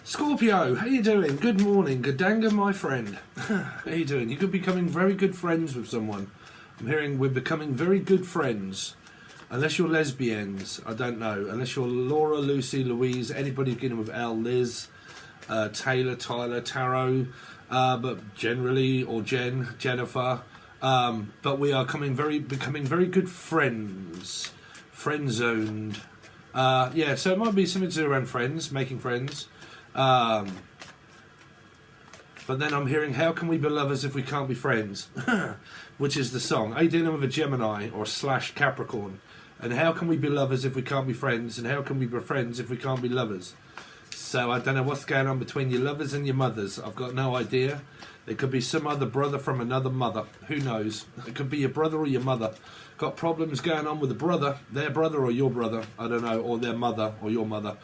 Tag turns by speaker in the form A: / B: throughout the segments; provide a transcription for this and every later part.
A: Scorpio, how you doing? Good morning, Gadanga, my friend. How you doing? You could be becoming very good friends with someone. I'm hearing we're becoming very good friends. Unless you're lesbians, I don't know. Unless you're Laura, Lucy, Louise, anybody beginning with L, Liz, Taylor, Tyler, Tarot, but generally, or Jen, Jennifer. But we are becoming very good friends. Friend-zoned. Yeah, so it might be something to do around friends, making friends. But then I'm hearing, how can we be lovers if we can't be friends? Which is the song. Are you dealing with a Gemini or / Capricorn? And how can we be lovers if we can't be friends? And how can we be friends if we can't be lovers? So I don't know what's going on between your lovers and your mothers. I've got no idea. There could be some other brother from another mother. Who knows? It could be your brother or your mother. Got problems going on with a brother, their brother or your brother. I don't know. Or their mother or your mother.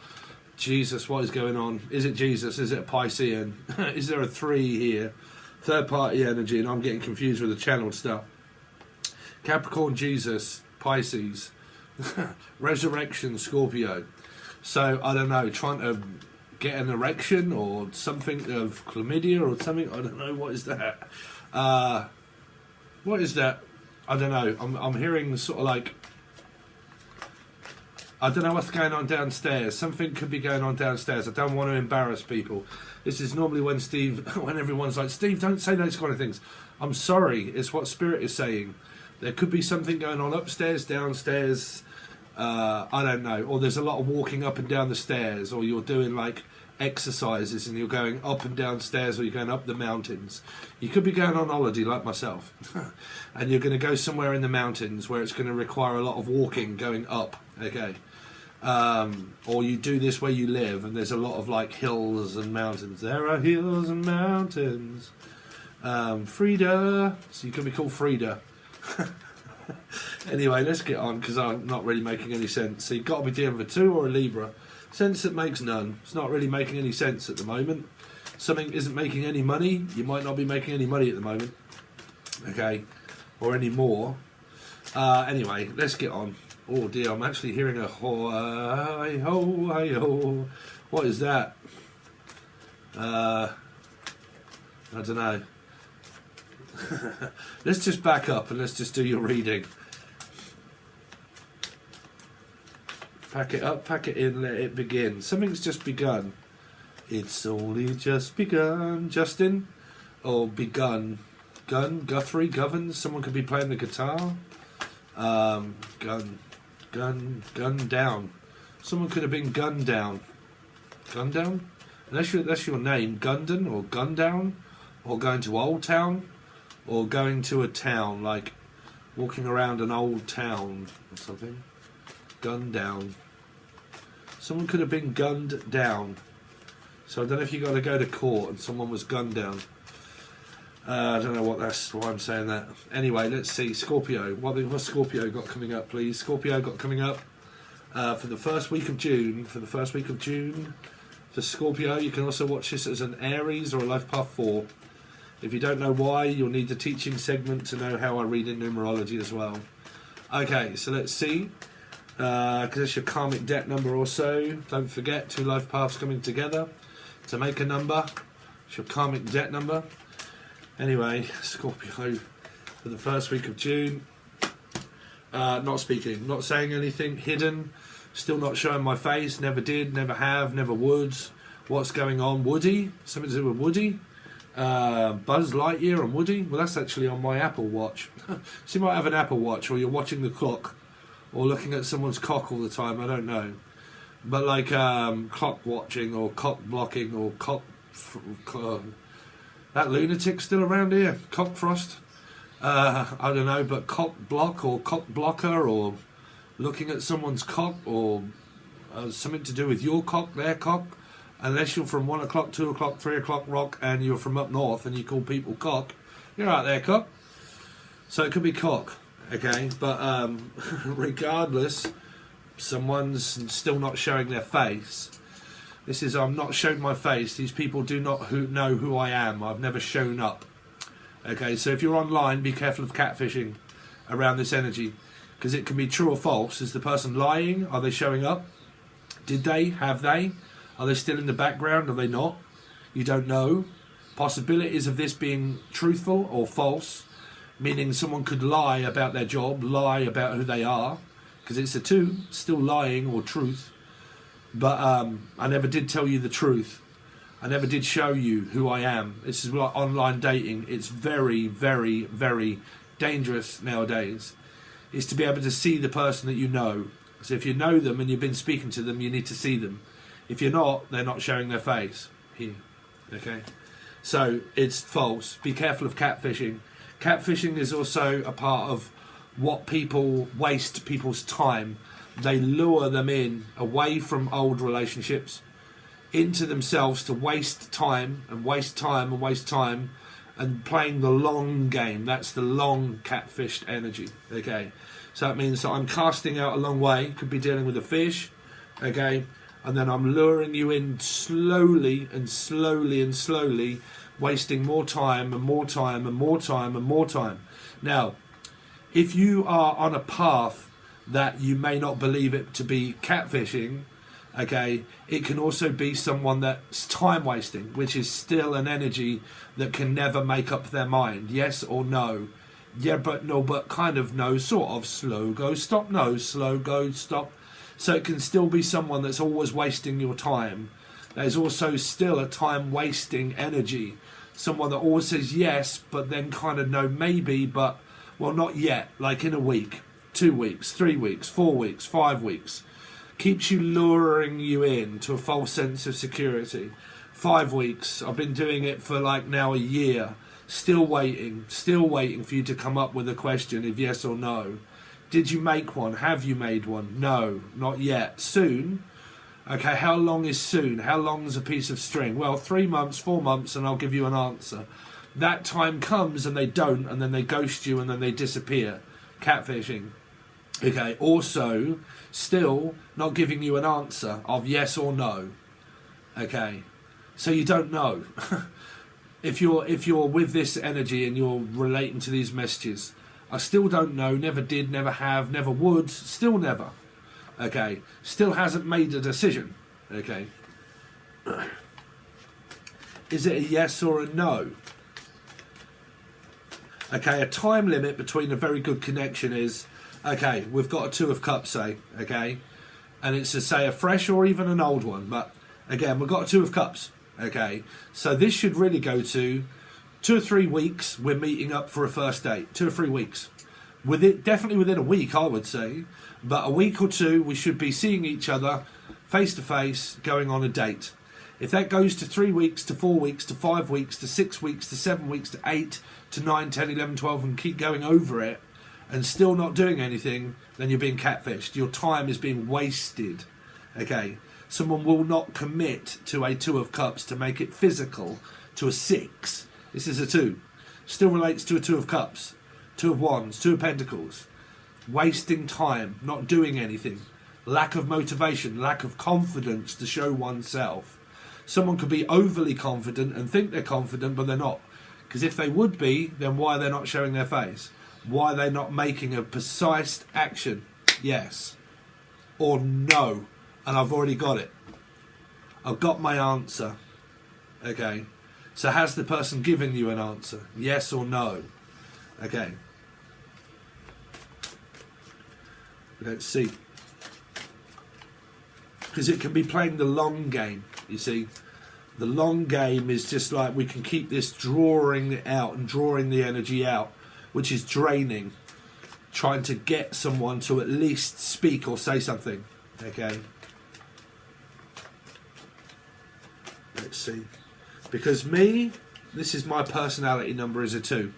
A: Jesus, what is going on? Is it Jesus? Is it a Piscean? Is there a 3 here? Third party energy, and I'm getting confused with the channeled stuff. Capricorn, Jesus, Pisces, Resurrection, Scorpio. So, I don't know, trying to get an erection or something of chlamydia or something. I don't know, what is that? What is that? I don't know. I'm hearing sort of like, I don't know what's going on downstairs. Something could be going on downstairs. I don't want to embarrass people. This is normally when when everyone's like, Steve, don't say those kind of things. I'm sorry. It's what Spirit is saying. There could be something going on upstairs, downstairs. I don't know. Or there's a lot of walking up and down the stairs. Or you're doing like exercises and you're going up and down stairs, or you're going up the mountains. You could be going on holiday like myself. And you're going to go somewhere in the mountains where it's going to require a lot of walking going up. Okay. Or you do this where you live and there's a lot of like hills and mountains. There are hills and mountains. Frida. So you can be called Frida. Anyway, let's get on because I'm not really making any sense. So you've got to be dealing with a 2 or a Libra. Sense that makes none. It's not really making any sense at the moment. Something isn't making any money. You might not be making any money at the moment. Okay. Or any more. Anyway, let's get on. Oh dear, I'm actually hearing a ho-hi-ho. What is that? I don't know. Let's just back up and let's just do your reading. Pack it up, pack it in, let it begin. Something's just begun. It's only just begun. Justin? Or begun. Guthrie, Govern. Someone could be playing the guitar. Gun down. Someone could have been gunned down. Gun down? Unless that's your name. Gundon or gun down. Or going to Old Town. Or going to a town, like walking around an old town or something. Gunned down. Someone could have been gunned down. So I don't know if you got to go to court and someone was gunned down. I don't know why I'm saying that. Anyway, let's see. Scorpio. What's Scorpio got coming up, please? Scorpio got coming up for the first week of June. For Scorpio, you can also watch this as an Aries or a Life Path 4. If you don't know why, you'll need the teaching segment to know how I read in numerology as well. Okay, so let's see. Because it's your karmic debt number also. Don't forget, 2 life paths coming together to make a number. It's your karmic debt number. Anyway, Scorpio for the first week of June. Not speaking, not saying anything, hidden, still not showing my face, never did, never have, never would. What's going on? Woody? Something to do with Woody? Buzz Lightyear and Woody? Well, that's actually on my Apple Watch. So you might have an Apple Watch, or you're watching the clock, or looking at someone's cock all the time, I don't know. But like clock watching, or cock blocking, or cock... that lunatic still around here? Cock frost? I don't know, but cock block, or cock blocker, or looking at someone's cock, or something to do with your cock, their cock. Unless you're from 1 o'clock, 2 o'clock, 3 o'clock rock, and you're from up north, and you call people cock. You're out there, cock. So it could be cock, okay? But regardless, someone's still not showing their face. This is, I'm not showing my face. These people do not know who I am. I've never shown up. Okay, so if you're online, be careful of catfishing around this energy. Because it can be true or false. Is the person lying? Are they showing up? Did they? Have they? Are they still in the background? Are they not? You don't know. Possibilities of this being truthful or false, meaning someone could lie about their job, lie about who they are, because it's a two, still lying or truth. But I never did tell you the truth. I never did show you who I am. This is like online dating. It's very, very, very dangerous nowadays. Is to be able to see the person that you know. So if you know them and you've been speaking to them, you need to see them. If you're not, they're not showing their face. Here. Okay? So it's false. Be careful of catfishing. Catfishing is also a part of what people waste people's time. They lure them in away from old relationships into themselves to waste time and waste time and waste time and playing the long game. That's the long catfished energy. Okay, so that means that I'm casting out a long way. Could be dealing with a fish. Okay, and then I'm luring you in slowly and slowly and slowly, wasting more time and more time and more time and more time. Now, if you are on a path that you may not believe it to be catfishing, okay, it can also be someone that's time wasting, which is still an energy that can never make up their mind. Yes or no? Yeah, but no, but kind of no, sort of, slow go, stop, no, slow go, stop. So it can still be someone that's always wasting your time. There's also still a time wasting energy. Someone that always says yes, but then kind of no, maybe, but well, not yet, like in a week, 2 weeks, 3 weeks, 4 weeks, 5 weeks. Keeps you luring you in to a false sense of security. 5 weeks. I've been doing it for like now a year. Still waiting for you to come up with a question of yes or no. Did you make one? Have you made one? No, not yet. Soon. Okay, how long is soon? How long is a piece of string? Well, 3 months, 4 months, and I'll give you an answer. That time comes and they don't, and then they ghost you and then they disappear. Catfishing. Okay, also, still not giving you an answer of yes or no. Okay, so you don't know. If you're with this energy and you're relating to these messages, I still don't know, never did, never have, never would, still never. Okay, still hasn't made a decision. Okay, is it a yes or a no? Okay, a time limit between a very good connection is, okay, we've got a 2 of cups, say, okay, and it's say a fresh or even an old one, but again, we've got a 2 of cups, okay, so this should really go to 2 or 3 weeks. We're meeting up for a first date, 2 or 3 weeks, definitely within a week, I would say, but a week or 2 we should be seeing each other face to face, going on a date. If that goes to 3 weeks, to 4 weeks, to 5 weeks, to 6 weeks, to 7 weeks, to 8, to 9, 10, 11, 12, and keep going over it, and still not doing anything, then you're being catfished. Your time is being wasted. Okay, someone will not commit to a 2 of cups to make it physical to a 6. This is a 2. Still relates to a 2 of cups, 2 of wands, 2 of pentacles. Wasting time, not doing anything. Lack of motivation, lack of confidence to show oneself. Someone could be overly confident and think they're confident, but they're not. Because if they would be, then why are they not showing their face? Why are they not making a precise action? Yes or no. And I've already got it. I've got my answer. Okay. So has the person given you an answer? Yes or no? Okay. Let's see. Because it can be playing the long game, you see. The long game is just like we can keep this drawing it out and drawing the energy out, which is draining. Trying to get someone to at least speak or say something. Okay. Let's see. Because me, this is my personality number is a 2.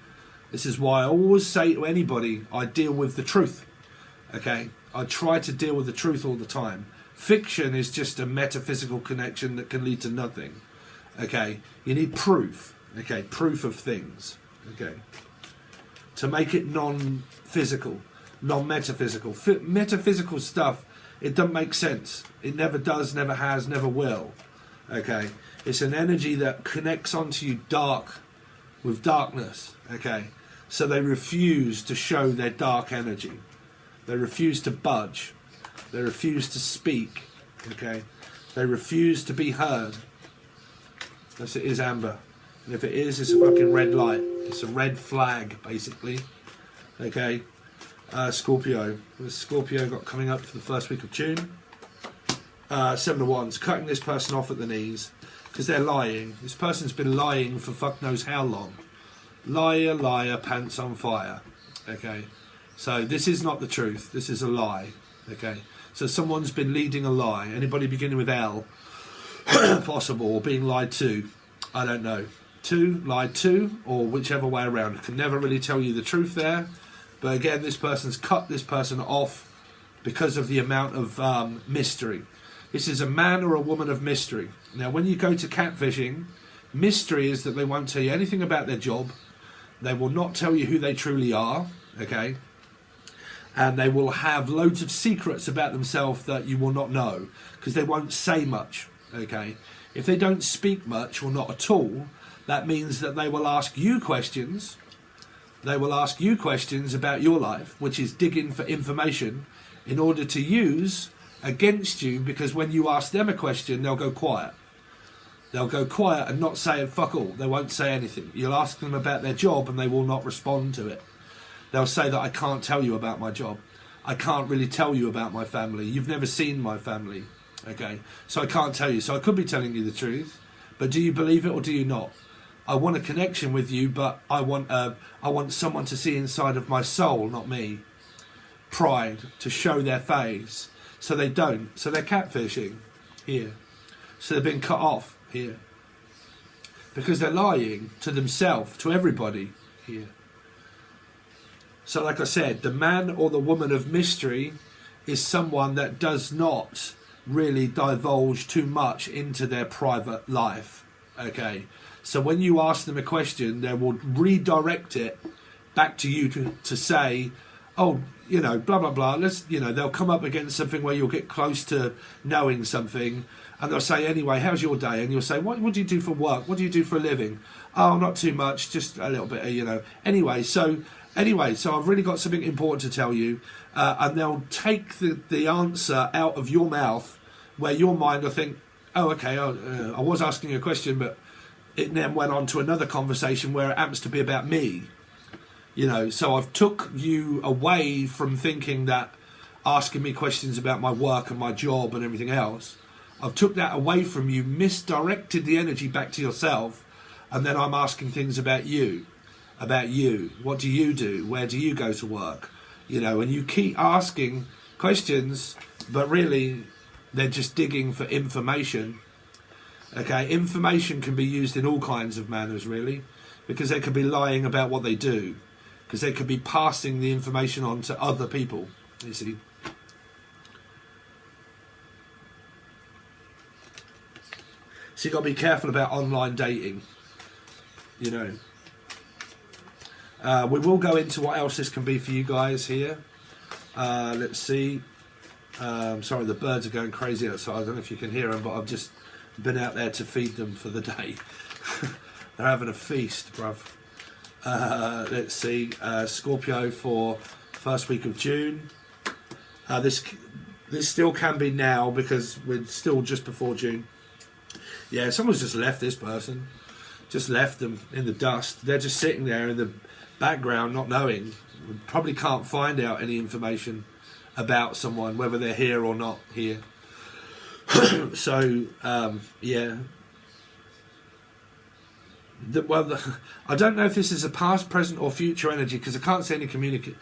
A: This is why I always say to anybody, I deal with the truth. Okay. I try to deal with the truth all the time. Fiction is just a metaphysical connection that can lead to nothing. Okay, you need proof. Okay, proof of things. Okay, to make it non-physical, non-metaphysical. Metaphysical stuff, it doesn't make sense. It never does, never has, never will. Okay, it's an energy that connects onto you with darkness. Okay, so they refuse to show their dark energy. They refuse to budge. They refuse to speak. Okay, They refuse to be heard. Yes, it is amber. And if it is, it's a fucking red light. It's a red flag, basically. Okay. Scorpio. Scorpio got coming up for the first week of June. Seven of Wands. Cutting this person off at the knees. Because they're lying. This person's been lying for fuck knows how long. Liar, liar, pants on fire. Okay. So this is not the truth. This is a lie. Okay. So someone's been leading a lie. Anybody beginning with L? Possible. Or being lied to. I don't know. Lied to, or whichever way around. I can never really tell you the truth there. But again, this person's cut this person off because of the amount of mystery. This is a man or a woman of mystery. Now, when you go to catfishing, mystery is that they won't tell you anything about their job. They will not tell you who they truly are, okay? And they will have loads of secrets about themselves that you will not know, because they won't say much, okay? If they don't speak much, or not at all, that means that they will ask you questions. They will ask you questions about your life, which is digging for information in order to use against you, because when you ask them a question, they'll go quiet. They'll go quiet and not say fuck all. They won't say anything. You'll ask them about their job and they will not respond to it. They'll say that I can't tell you about my job. I can't really tell you about my family. You've never seen my family. Okay, so I can't tell you. So I could be telling you the truth, but do you believe it or do you not? I want a connection with you, but I want someone to see inside of my soul, not me. Pride, to show their face. So they don't. So they're catfishing here. So they've been cut off here. Because they're lying to themselves, to everybody here. So like I said, the man or the woman of mystery is someone that does not really divulge too much into their private life. Okay. So when you ask them a question, they will redirect it back to you to say, oh, you know, blah, blah, blah. They'll come up against something where you'll get close to knowing something. And they'll say, anyway, how's your day? And you'll say, what do you do for work? What do you do for a living? Oh, not too much, just a little bit, you know. Anyway, so I've really got something important to tell you. And they'll take the answer out of your mouth where your mind will think, oh, okay, I was asking you a question, but it then went on to another conversation where it happens to be about me. You know, so I've took you away from thinking that asking me questions about my work and my job and everything else. I've took that away from you, misdirected the energy back to yourself, and then I'm asking things about you. About you. What do you do? Where do you go to work? You know, and you keep asking questions, but really they're just digging for information. Okay, information can be used in all kinds of manners, really, because they could be lying about what they do, because they could be passing the information on to other people, you see. So you've got to be careful about online dating, you know. We will go into what else this can be for you guys here. Let's see. Sorry, the birds are going crazy outside. I don't know if you can hear them, but I've just been out there to feed them for the day. They're having a feast, bruv. Let's see. Scorpio for first week of June. This still can be now because we're still just before June. Yeah, someone's just left this person. Just left them in the dust. They're just sitting there in the background not knowing. We probably can't find out any information about someone, whether they're here or not here. So, yeah. I don't know if this is a past, present or future energy, because I can't see any community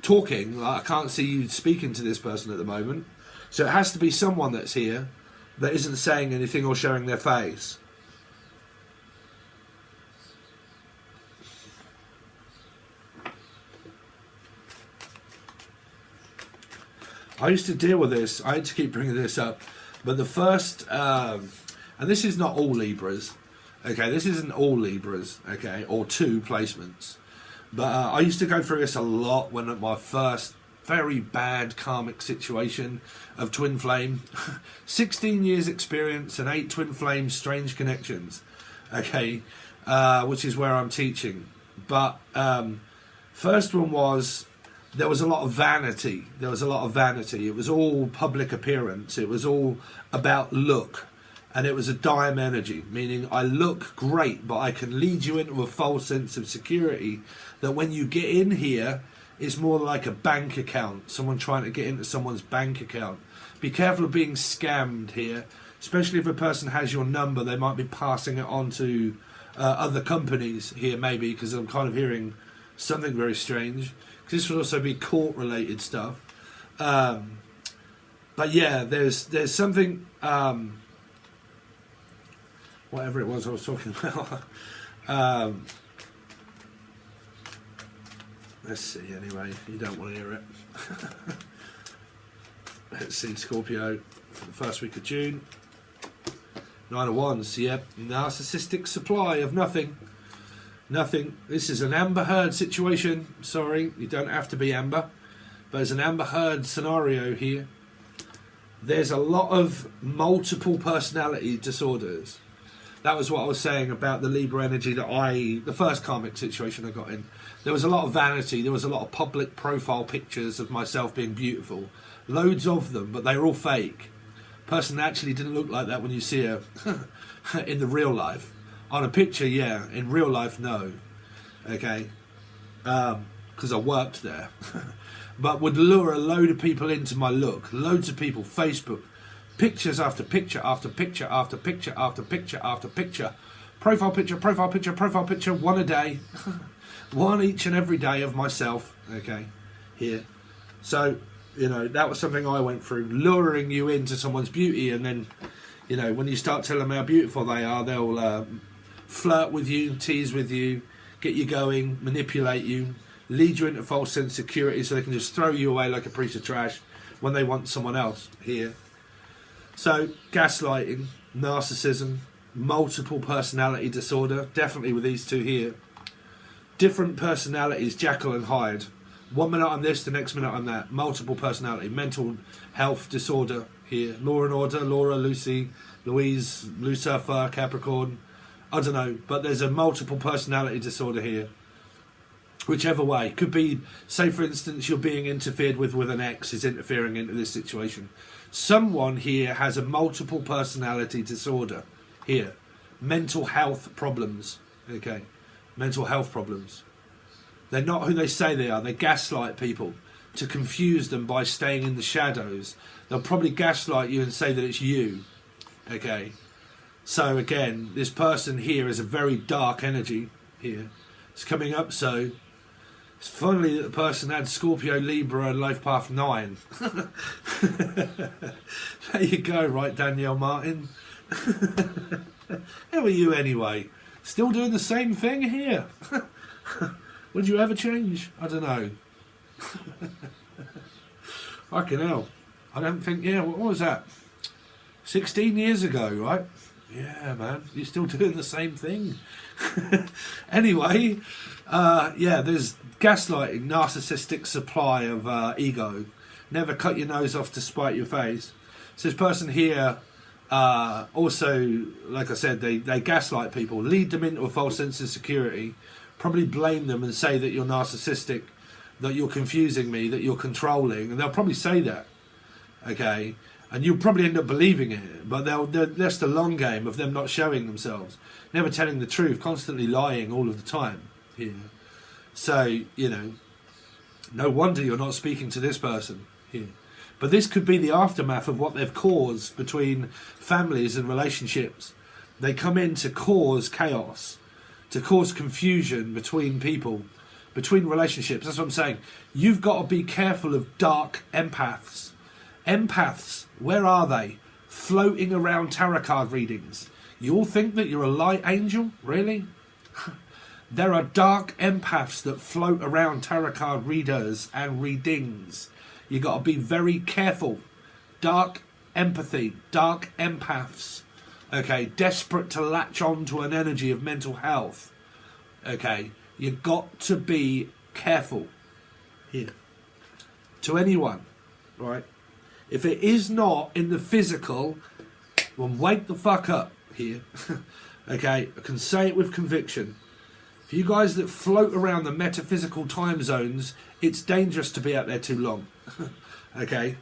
A: talking. I can't see you speaking to this person at the moment. So it has to be someone that's here that isn't saying anything or showing their face. I used to deal with this. I had to keep bringing this up. But the first, and this is not all Libras, okay, this isn't all Libras, okay, or two placements. But I used to go through this a lot when at my first very bad karmic situation of twin flame. 16 years experience and 8 twin flame strange connections, okay, which is where I'm teaching. But first one was there was a lot of vanity. There was a lot of vanity. It was all public appearance. It was all about look. And it was a dime energy, meaning I look great, but I can lead you into a false sense of security that when you get in here, it's more like a bank account, someone trying to get into someone's bank account. Be careful of being scammed here, especially if a person has your number. They might be passing it on to other companies here, maybe, because I'm kind of hearing something very strange. This would also be court-related stuff. But yeah, there's something... whatever it was I was talking about. Let's see, anyway. You don't want to hear it. Let's see, Scorpio for the first week of June. 9 of Wands, yep. Narcissistic supply of nothing. Nothing. This is an Amber Heard situation. Sorry, you don't have to be Amber. But there's an Amber Heard scenario here. There's a lot of multiple personality disorders. That was what I was saying about the Libra energy the first karmic situation I got in. There was a lot of vanity. There was a lot of public profile pictures of myself being beautiful. Loads of them, but they were all fake. Person actually didn't look like that when you see her in the real life. On a picture, yeah. In real life, no. Okay? Because I worked there. But would lure a load of people into my look. Loads of people. Facebook. Pictures after picture after picture after picture after picture after picture. Profile picture, profile picture, profile picture. One a day. One each and every day of myself. Okay? Here. So, you know, that was something I went through. Luring you into someone's beauty. And then, you know, when you start telling them how beautiful they are, they'll flirt with you, tease with you, get you going, manipulate you, lead you into false sense of security so they can just throw you away like a piece of trash when they want someone else here. So, gaslighting, narcissism, multiple personality disorder, definitely with these two here. Different personalities, Jekyll and Hyde. 1 minute I'm this, the next minute I'm that. Multiple personality, mental health disorder here. Law and Order, Laura, Lucy, Louise, Lucifer, Capricorn. I don't know, but there's a multiple personality disorder here. Whichever way. Could be, say for instance, you're being interfered with an ex is interfering into this situation. Someone here has a multiple personality disorder here. Mental health problems. Okay. Mental health problems. They're not who they say they are. They gaslight people to confuse them by staying in the shadows. They'll probably gaslight you and say that it's you. Okay. So again, this person here is a very dark energy here. It's coming up so. It's funny that the person had Scorpio, Libra and Life Path 9. There you go, right, Danielle Martin? How are you anyway? Still doing the same thing here? Would you ever change? I don't know. Fucking hell. I don't think, yeah, what was that? 16 years ago, right? Yeah, man, you're still doing the same thing. Anyway, yeah, there's gaslighting, narcissistic supply of ego. Never cut your nose off to spite your face. So this person here, also, like I said, they gaslight people, lead them into a false sense of security, probably blame them and say that you're narcissistic, that you're confusing me, that you're controlling, and they'll probably say that, okay? And you'll probably end up believing it, but that's the long game of them not showing themselves, never telling the truth, constantly lying all of the time here. So, you know, no wonder you're not speaking to this person here. But this could be the aftermath of what they've caused between families and relationships. They come in to cause chaos, to cause confusion between people, between relationships. That's what I'm saying. You've got to be careful of dark empaths. Empaths, where are they? Floating around tarot card readings. You all think that you're a light angel? Really? There are dark empaths that float around tarot card readers and readings. You got to be very careful. Dark empathy, dark empaths. Okay, desperate to latch on to an energy of mental health. Okay, you got to be careful here. To anyone, right? If it is not in the physical, well, wake the fuck up here. Okay, I can say it with conviction. For you guys that float around the metaphysical time zones, it's dangerous to be out there too long. Okay?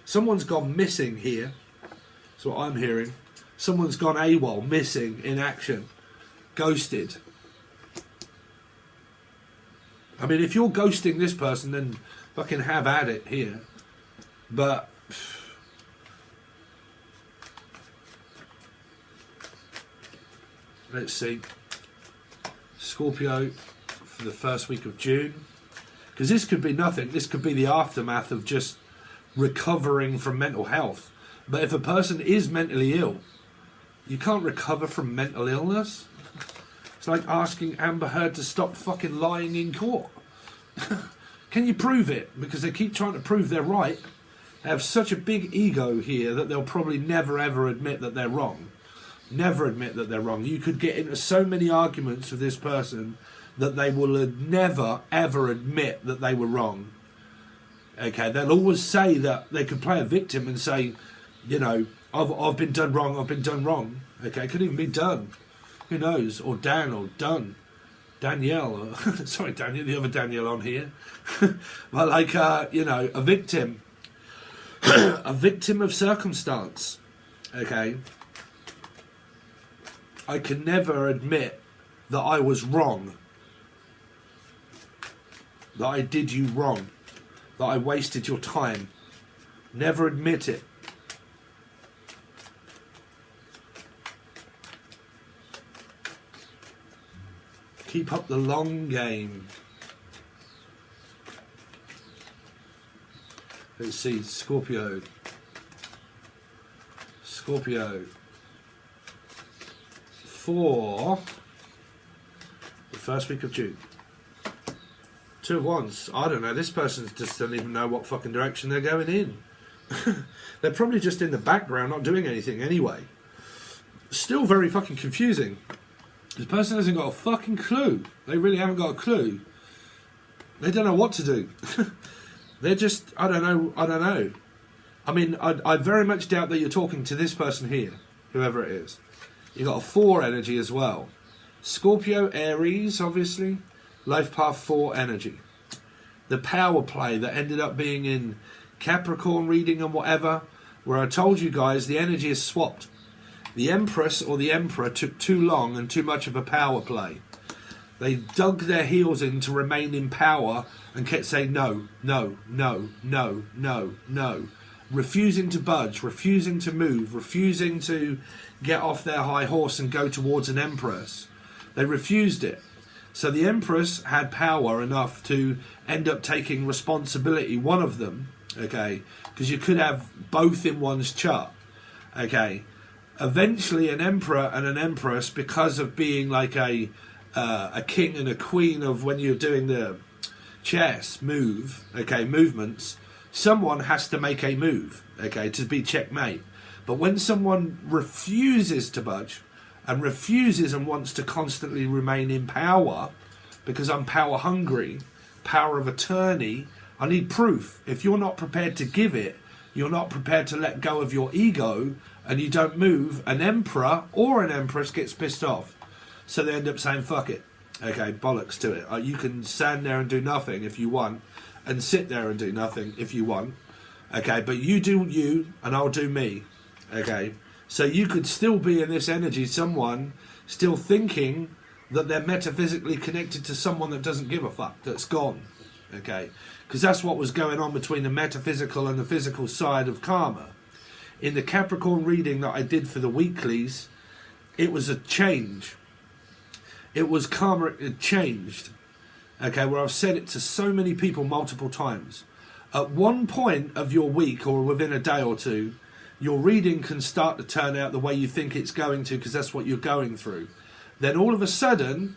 A: Someone's gone missing here. That's what I'm hearing. Someone's gone AWOL, missing, in action. Ghosted. I mean, if you're ghosting this person, then fucking have at it here. But... let's see. Scorpio for the first week of June. Because this could be nothing. This could be the aftermath of just recovering from mental health. But if a person is mentally ill, you can't recover from mental illness. It's like asking Amber Heard to stop fucking lying in court. Can you prove it? Because they keep trying to prove they're right. They have such a big ego here that they'll probably never ever admit that they're wrong. Never admit that they're wrong. You could get into so many arguments with this person that they will never ever admit that they were wrong. Okay, they'll always say that they could play a victim and say, you know, I've been done wrong, I've been done wrong. Okay, it could even be done. Who knows? Or Dan, or done. Danielle, or, sorry Daniel, the other Danielle on here. But like, you know, a victim. A victim of circumstance. Okay. I can never admit that I was wrong. That I did you wrong. That I wasted your time. Never admit it. Keep up the long game. Let's see, Scorpio. Scorpio. For the first week of June. 2 of Wands. I don't know. This person just doesn't even know what fucking direction they're going in. They're probably just in the background, not doing anything anyway. Still very fucking confusing. This person hasn't got a fucking clue. They really haven't got a clue. They don't know what to do. They're just, I don't know. I mean, I very much doubt that you're talking to this person here, whoever it is. You've got a 4 energy as well. Scorpio, Aries, obviously. Life Path 4 energy. The power play that ended up being in Capricorn reading and whatever, where I told you guys the energy is swapped. The Empress or the Emperor took too long and too much of a power play. They dug their heels in to remain in power and kept saying no, no, no, no, no, no. Refusing to budge, refusing to move, refusing to get off their high horse and go towards an Empress. They refused it. So the Empress had power enough to end up taking responsibility, one of them, okay, because you could have both in one's chart, okay. Eventually an Emperor and an Empress, because of being like a king and a queen of when you're doing the chess move, okay, movements, someone has to make a move, okay, to be checkmate. But when someone refuses to budge and refuses and wants to constantly remain in power, because I'm power hungry, power of attorney, I need proof. If you're not prepared to give it, you're not prepared to let go of your ego, and you don't move, an Emperor or an Empress gets pissed off. So they end up saying, fuck it. Okay, bollocks to it. You can stand there and do nothing if you want, and sit there and do nothing if you want. Okay, but you do you, and I'll do me. Okay, so you could still be in this energy, someone still thinking that they're metaphysically connected to someone that doesn't give a fuck, that's gone. Okay, because that's what was going on between the metaphysical and the physical side of karma. In the Capricorn reading that I did for the weeklies, it was a change. It was karma, it changed. Okay, where I've said it to so many people multiple times. At one point of your week or within a day or two, your reading can start to turn out the way you think it's going to, because that's what you're going through. Then all of a sudden,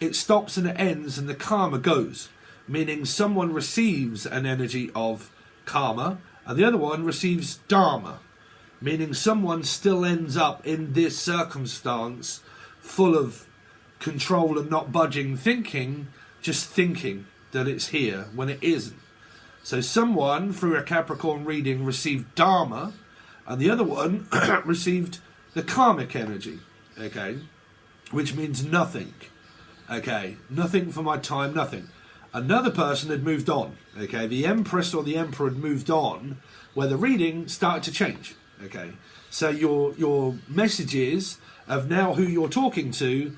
A: it stops and it ends and the karma goes. Meaning someone receives an energy of karma and the other one receives dharma. Meaning someone still ends up in this circumstance full of control and not budging, thinking, just thinking that it's here when it isn't. So someone, through a Capricorn reading, received dharma, and the other one received the karmic energy, okay? which means nothing. Okay, nothing for my time, nothing. Another person had moved on. Okay, the Empress or the Emperor had moved on, where the reading started to change. Okay, so your messages of now who you're talking to,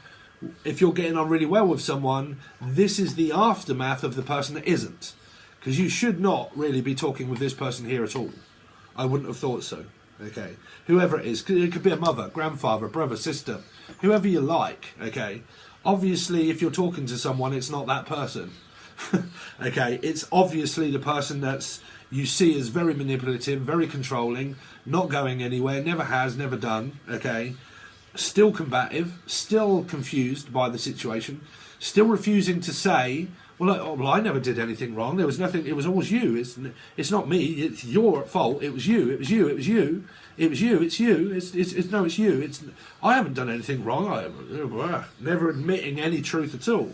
A: if you're getting on really well with someone, this is the aftermath of the person that isn't. Because you should not really be talking with this person here at all. I wouldn't have thought so. Okay, whoever it is, it could be a mother, grandfather, brother, sister, whoever you like. Okay, obviously if you're talking to someone, it's not that person. Okay, it's obviously the person that's you see as very manipulative, very controlling, not going anywhere, never has, never done. Okay, still combative, still confused by the situation, still refusing to say, well, I never did anything wrong. There was nothing. It was always you. It's not me. It's your fault. It was you. It was you. It was you. It was you. It's you. It's you. I haven't done anything wrong. Never admitting any truth at all.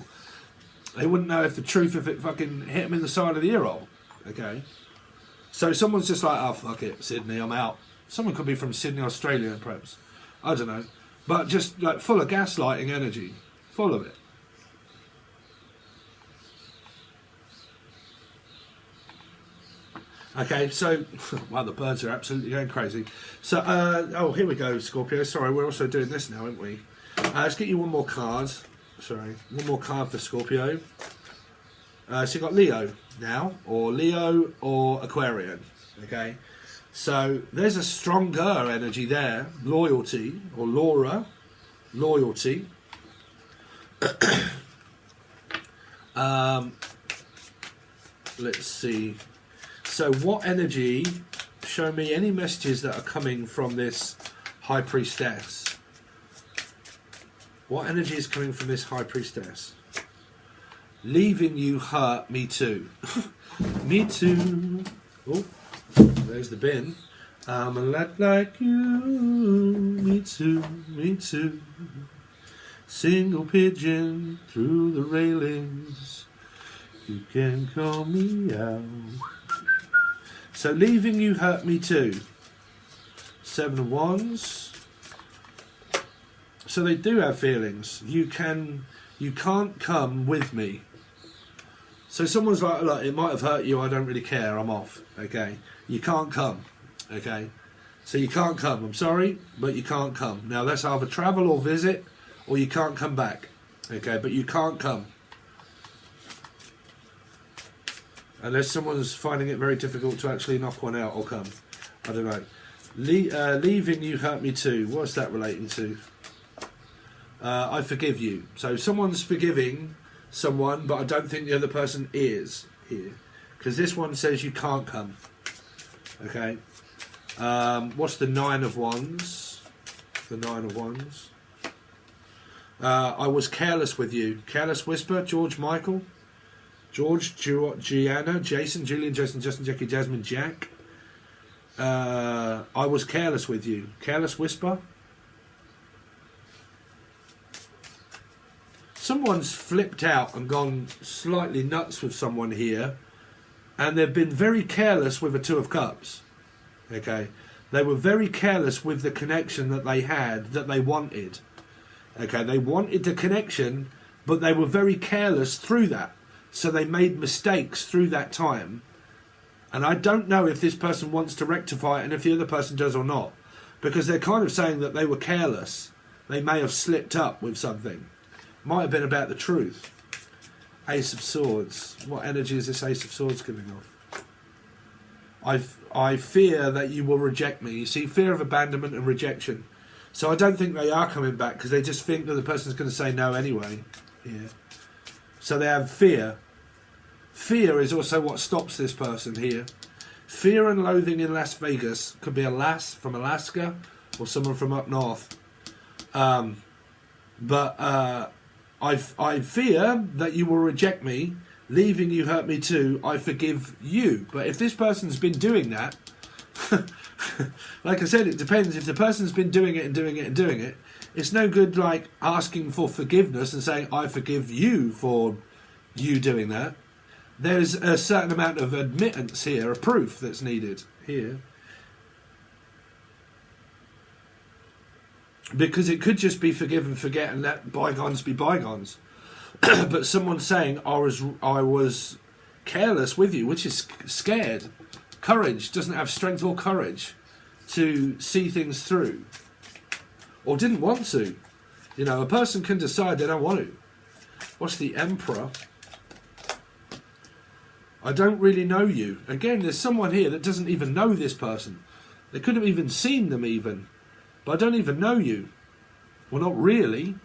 A: They wouldn't know if it fucking hit them in the side of the ear hole. Okay, so someone's just like, oh fuck it, Sydney, I'm out. Someone could be from Sydney, Australia, perhaps. I don't know, but just like full of gaslighting energy, full of it. Okay, so, wow, the birds are absolutely going crazy. So, oh, here we go, Scorpio. Sorry, we're also doing this now, aren't we? Let's get you one more card. Sorry, one more card for Scorpio. So you've got Leo now, or Leo or Aquarian. Okay, so there's a stronger energy there. Loyalty, or Laura. Loyalty. Let's see. So what energy, show me any messages that are coming from this High Priestess. What energy is coming from this High Priestess? Leaving you hurt me too. Me too. Oh, there's the bin. I'm a lot like you. Me too, me too. Single pigeon through the railings. You can call me out. So leaving you hurt me too. 7 of Wands. So they do have feelings. You can't come with me. So someone's like, look, it might have hurt you, I don't really care, I'm off. Okay. You can't come. Okay. So you can't come. I'm sorry, but you can't come. Now that's either travel or visit, or you can't come back. Okay, but you can't come. Unless someone's finding it very difficult to actually knock one out or come. I don't know. Leaving you hurt me too. What's that relating to? I forgive you. So someone's forgiving someone, but I don't think the other person is here. Because this one says you can't come. Okay. What's the 9 of Wands? The 9 of Wands. I was careless with you. Careless Whisper, George Michael. George, Gianna, Jason, Julian, Jason, Justin, Jackie, Jasmine, Jack. I was careless with you. Careless Whisper. Someone's flipped out and gone slightly nuts with someone here, and they've been very careless with a 2 of Cups. Okay, they were very careless with the connection that they had, that they wanted. Okay, they wanted the connection, but they were very careless through that. So they made mistakes through that time. And I don't know if this person wants to rectify it and if the other person does or not. Because they're kind of saying that they were careless. They may have slipped up with something. Might have been about the truth. Ace of Swords. What energy is this Ace of Swords giving off? I fear that you will reject me. You see, fear of abandonment and rejection. So I don't think they are coming back because they just think that the person's going to say no anyway. Yeah. So they have fear. Fear is also what stops this person here. Fear and loathing in Las Vegas. Could be a lass from Alaska or someone from up north. But I fear that you will reject me. Leaving you hurt me too. I forgive you. But if this person's been doing that, like I said, it depends. If the person's been doing it and doing it and doing it, it's no good like asking for forgiveness and saying, I forgive you for you doing that. There's a certain amount of admittance here, a proof that's needed here. because it could just be forgive and forget and let bygones be bygones. But someone saying I was careless with you, which is scared. Courage, doesn't have strength or courage to see things through, or didn't want to. You know, a person can decide they don't want to. What's the Emperor? I don't really know you. Again, there's someone here that doesn't even know this person. They could have even seen them even, but I don't even know you. Well, not really.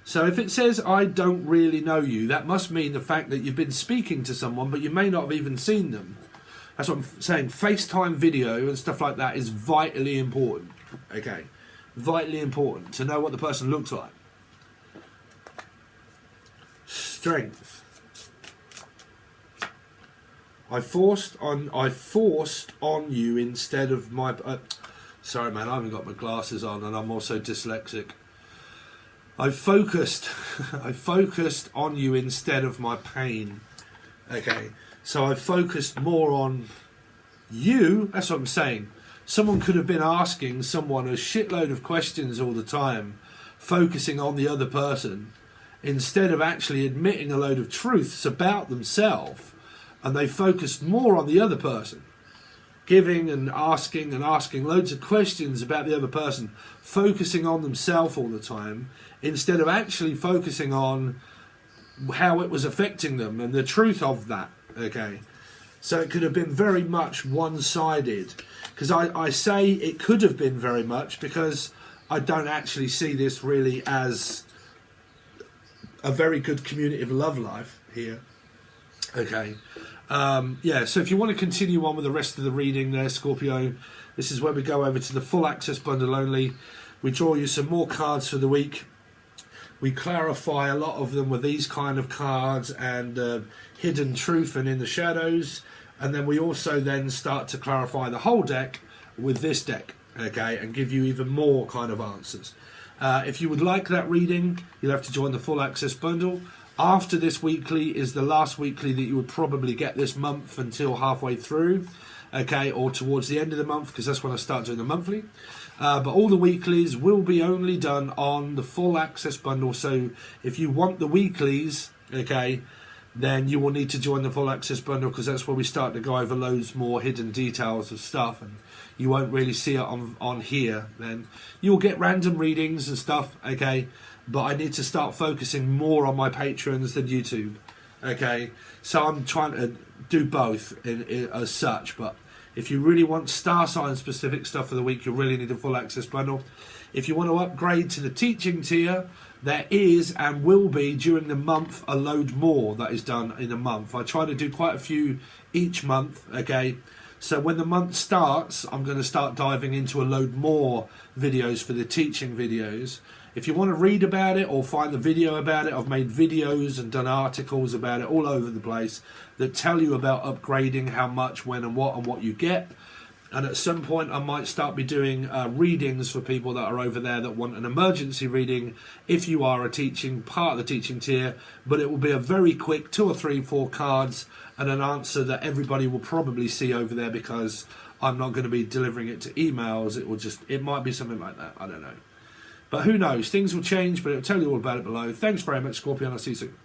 A: So if it says I don't really know you, that must mean the fact that you've been speaking to someone, but you may not have even seen them. That's what I'm saying. FaceTime video and stuff like that is vitally important. Okay, vitally important to know what the person looks like. Strength. I forced on you instead of my. Sorry, man, I haven't got my glasses on, and I'm also dyslexic. I focused on you instead of my pain. Okay, so I focused more on you. That's what I'm saying. Someone could have been asking someone a shitload of questions all the time, focusing on the other person, instead of actually admitting a load of truths about themselves, and they focused more on the other person, giving and asking loads of questions about the other person, focusing on themselves all the time, instead of actually focusing on how it was affecting them and the truth of that. Okay, so it could have been very much one-sided, because I say it could have been very much because I don't actually see this really as a very good community of love life here. Okay, yeah, so if you want to continue on with the rest of the reading there, Scorpio, this is where we go over to the full access bundle only. We draw you some more cards for the week. We clarify a lot of them with these kind of cards and hidden truth and in the shadows, and then we also then start to clarify the whole deck with this deck, okay, and give you even more kind of answers. If you would like that reading, you'll have to join the full access bundle. After this weekly is the last weekly that you would probably get this month until halfway through, okay, or towards the end of the month, because that's when I start doing the monthly. But all the weeklies will be only done on the full access bundle. So if you want the weeklies, okay, then you will need to join the full access bundle, because that's where we start to go over loads more hidden details of stuff, and you won't really see it on here. Then you'll get random readings and stuff, okay, but I need to start focusing more on my patrons than YouTube, okay. So I'm trying to do both as such, but if you really want star sign specific stuff for the week, you really need a full access bundle. If you want to upgrade to the teaching tier, there is and will be during the month a load more that is done in a month. I try to do quite a few each month, okay. So when the month starts, I'm going to start diving into a load more videos for the teaching videos. If you want to read about it or find the video about it, I've made videos and done articles about it all over the place that tell you about upgrading, how much, when and what you get. And at some point I might start be doing readings for people that are over there that want an emergency reading if you are a teaching part of the teaching tier, but it will be a very quick 2 or 3, 4 cards and an answer that everybody will probably see over there, because I'm not going to be delivering it to emails. It might be something like that, I don't know. But who knows, things will change, but it'll tell you all about it below. Thanks very much, Scorpio, and I'll see you soon.